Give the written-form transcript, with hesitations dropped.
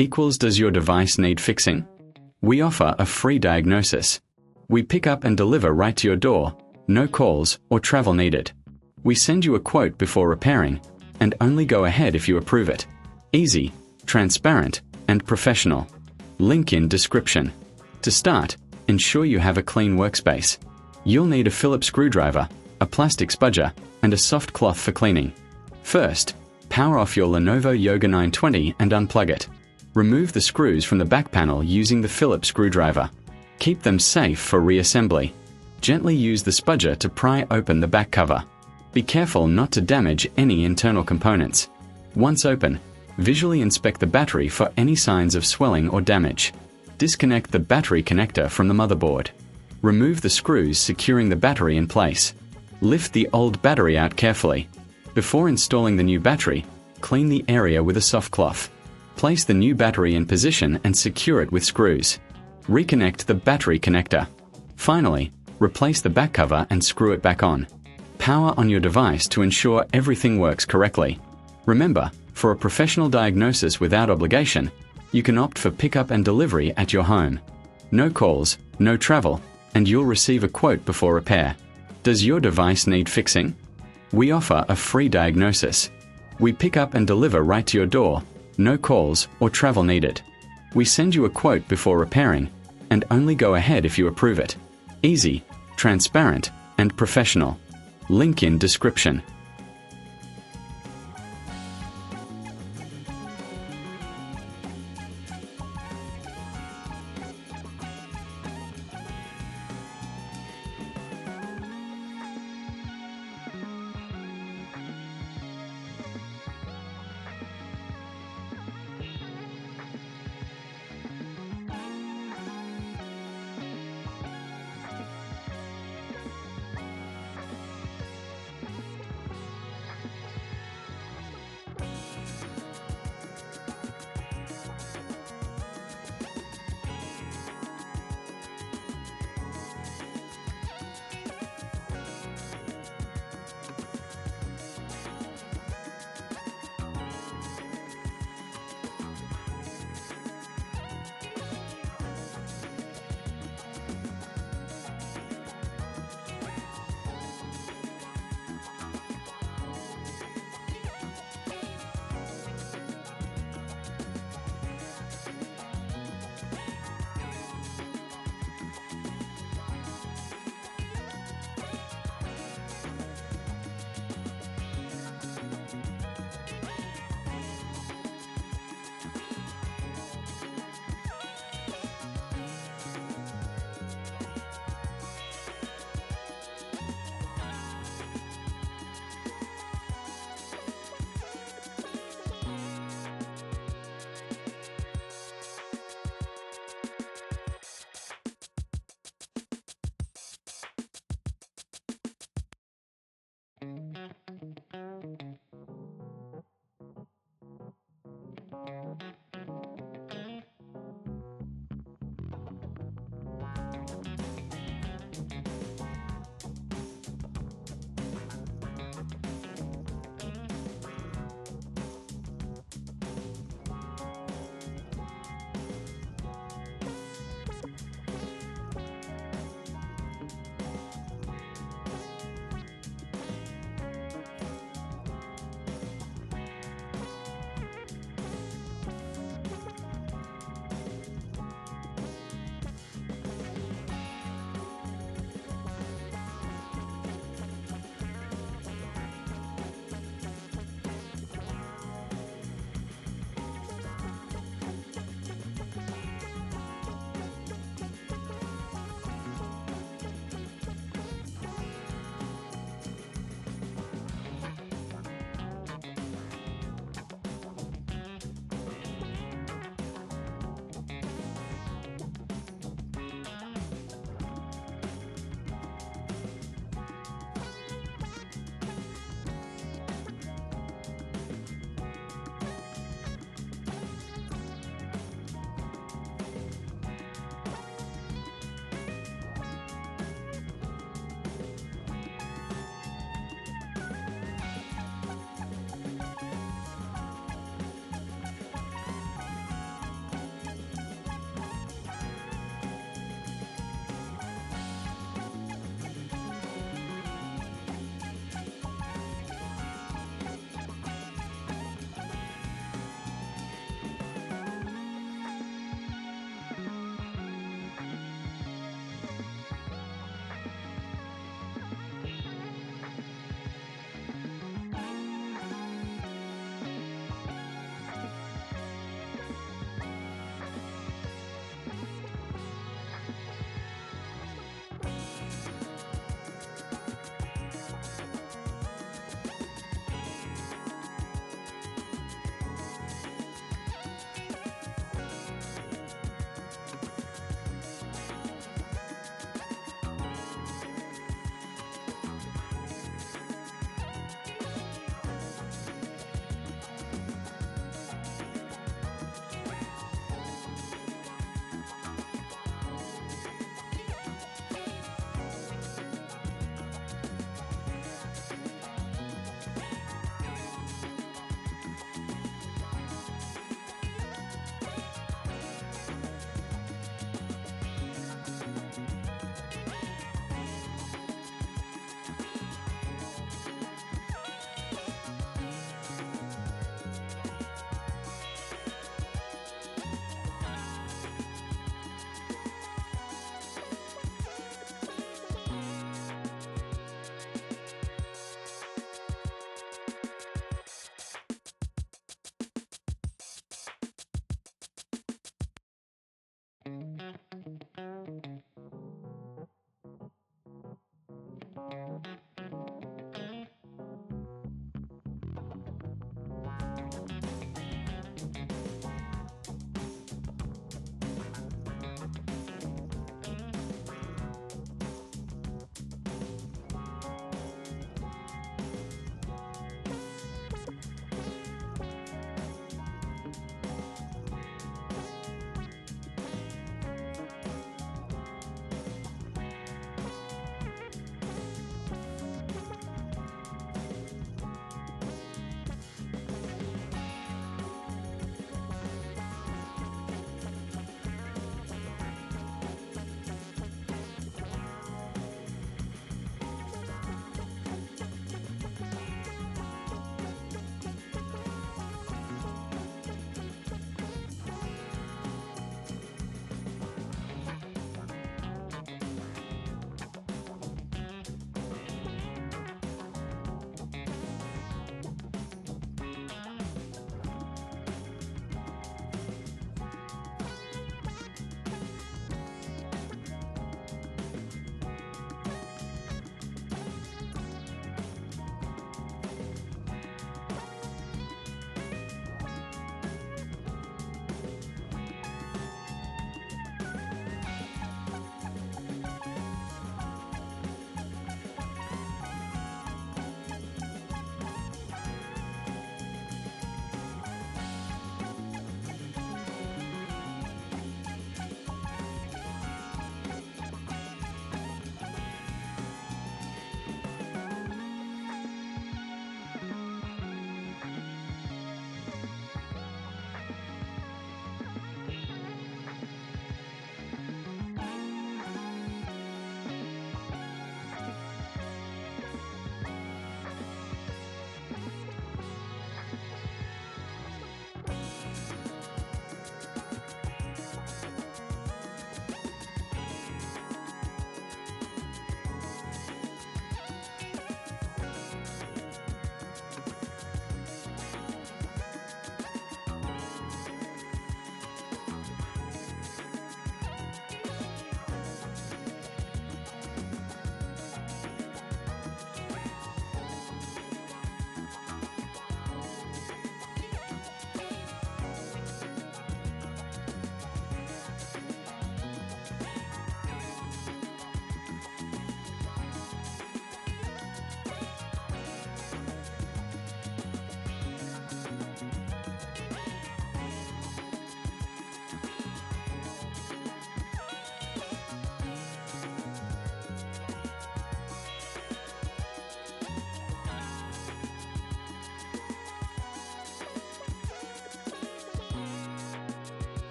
equals does your device need fixing? We offer a free diagnosis. We pick up and deliver right to your door, no calls or travel needed. We send you a quote before repairing, and only go ahead if you approve it. Easy, transparent, and professional. Link in description. To start, ensure you have a clean workspace. You'll need a Phillips screwdriver, a plastic spudger, and a soft cloth for cleaning. First, power off your Lenovo Yoga 920 and unplug it. Remove the screws from the back panel using the Phillips screwdriver. Keep them safe for reassembly. Gently use the spudger to pry open the back cover. Be careful not to damage any internal components. Once open, visually inspect the battery for any signs of swelling or damage. Disconnect the battery connector from the motherboard. Remove the screws securing the battery in place. Lift the old battery out carefully. Before installing the new battery, clean the area with a soft cloth. Place the new battery in position and secure it with screws. Reconnect the battery connector. Finally, replace the back cover and screw it back on. Power on your device to ensure everything works correctly. Remember, for a professional diagnosis without obligation, you can opt for pickup and delivery at your home. No calls, no travel, and you'll receive a quote before repair. Does your device need fixing? We offer a free diagnosis. We pick up and deliver right to your door, no calls or travel needed. We send you a quote before repairing, and only go ahead if you approve it. Easy, transparent, and professional. Link in description.